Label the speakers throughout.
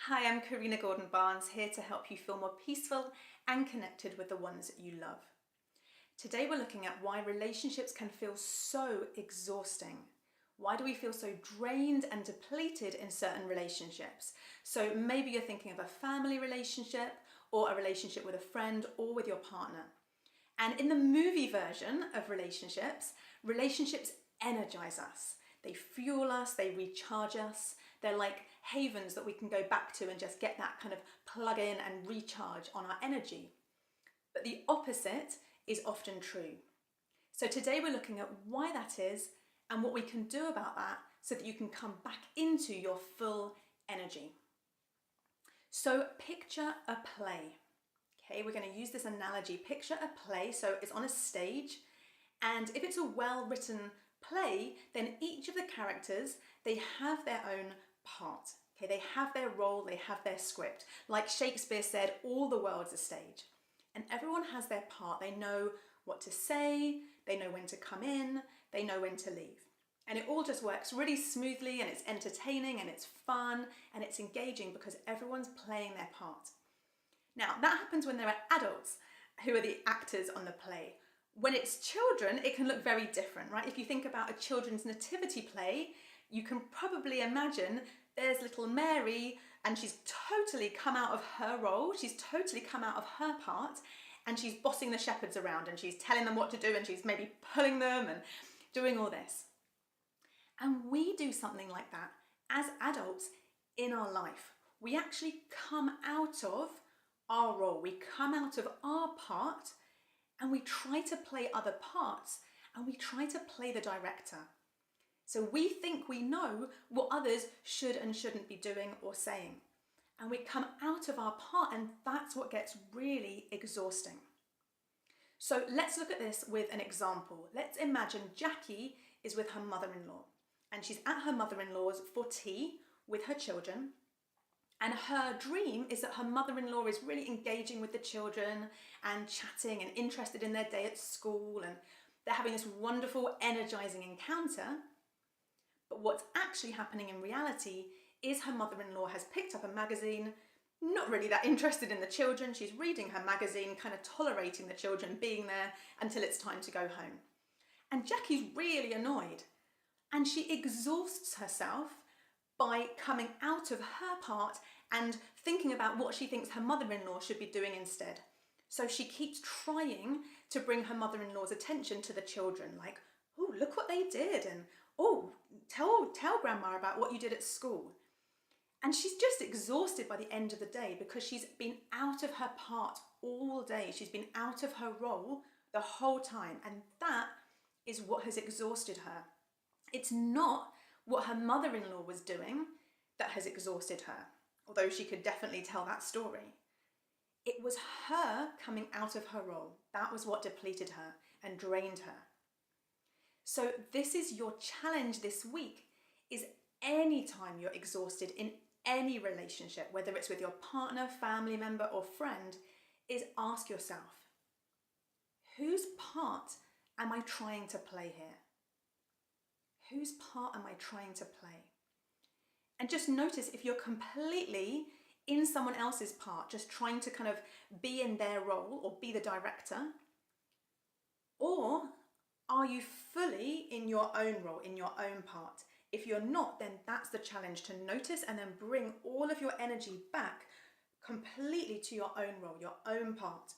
Speaker 1: Hi, I'm Corrina Gordon-Barnes, here to help you feel more peaceful and connected with the ones that you love. Today we're looking at why relationships can feel so exhausting. Why do we feel so drained and depleted in certain relationships? So maybe you're thinking of a family relationship or a relationship with a friend or with your partner. And in the movie version of relationships, relationships energize us. They fuel us, they recharge us. They're like havens that we can go back to and just get that kind of plug in and recharge on our energy. But the opposite is often true. So today we're looking at why that is and what we can do about that so that you can come back into your full energy. So picture a play. Okay, we're going to use this analogy. Picture a play, so it's on a stage, and if it's a well-written play, then each of the characters, they have their own part. Okay, they have their role, they have their script. Like Shakespeare said, all the world's a stage. And everyone has their part. They know what to say, they know when to come in, they know when to leave. And it all just works really smoothly, and it's entertaining and it's fun and it's engaging because everyone's playing their part. Now, that happens when there are adults who are the actors on the play. When it's children, it can look very different, right? If you think about a children's nativity play, you can probably imagine there's little Mary and she's totally come out of her role, she's totally come out of her part, and she's bossing the shepherds around and she's telling them what to do and she's maybe pulling them and doing all this. And we do something like that as adults in our life. We actually come out of our role, we come out of our part, and we try to play other parts, and we try to play the director. So we think we know what others should and shouldn't be doing or saying. And we come out of our part, and that's what gets really exhausting. So let's look at this with an example. Let's imagine Jackie is with her mother-in-law, and she's at her mother-in-law's for tea with her children. And her dream is that her mother-in-law is really engaging with the children and chatting and interested in their day at school, and they're having this wonderful, energizing encounter. But what's actually happening in reality is her mother-in-law has picked up a magazine, not really that interested in the children. She's reading her magazine, kind of tolerating the children being there until it's time to go home. And Jackie's really annoyed, and she exhausts herself by coming out of her part and thinking about what she thinks her mother-in-law should be doing instead. So she keeps trying to bring her mother-in-law's attention to the children, like, oh, look what they did, and oh, tell grandma about what you did at school. And she's just exhausted by the end of the day because she's been out of her part all day. She's been out of her role the whole time, and that is what has exhausted her. It's not what her mother-in-law was doing that has exhausted her, although she could definitely tell that story. It was her coming out of her role. That was what depleted her and drained her. So this is your challenge this week, is anytime you're exhausted in any relationship, whether it's with your partner, family member, or friend, is ask yourself, whose part am I trying to play here? Whose part am I trying to play? And just notice if you're completely in someone else's part, just trying to kind of be in their role or be the director, or are you fully in your own role, in your own part? If you're not, then that's the challenge, to notice and then bring all of your energy back completely to your own role, your own part.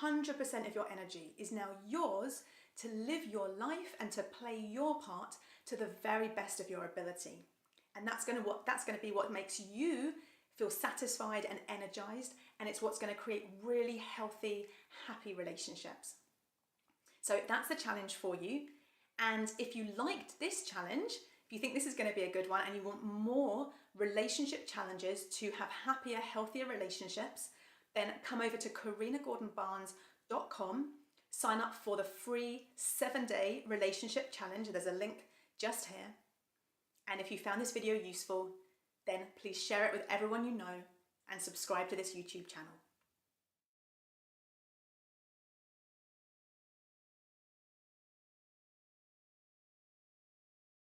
Speaker 1: 100% of your energy is now yours to live your life and to play your part to the very best of your ability. And that's going to be what makes you feel satisfied and energized, and it's what's going to create really healthy, happy relationships. So that's the challenge for you. And if you liked this challenge, if you think this is going to be a good one and you want more relationship challenges to have happier, healthier relationships, then come over to CorrinaGordonBarnes.com, sign up for the free 7-day relationship challenge. There's a link just here. And if you found this video useful, then please share it with everyone you know and subscribe to this YouTube channel.